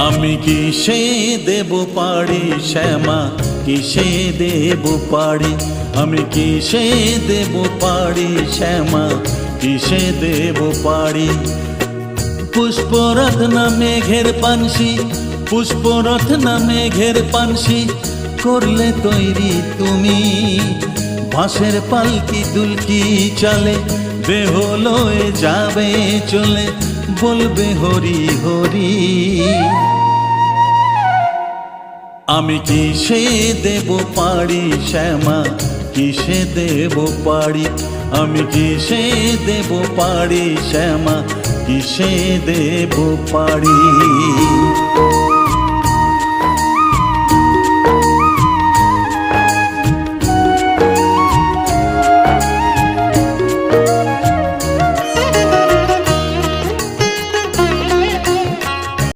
আমি কিসে দেব পাড়ি শ্যামা, কিসে দেব পাড়ি, আমি কিসে দেব পাড়ি শ্যামা, কিসে দেব পাড়ি। পুষ্পরথ না মেঘের পানসি, পুষ্পরথ না মেঘের পানসি করলে তৈরি তুমি। বাঁশের পালকি দুলকি চালে দেহ লয়ে যাবে চলে, বলবে হরি হরি। আমি কিসে দেব পাড়ি শ্যামা, কিসে দেব পাড়ি, আমি কিসে দেব পাড়ি শ্যামা, কিসে দেব পাড়ি।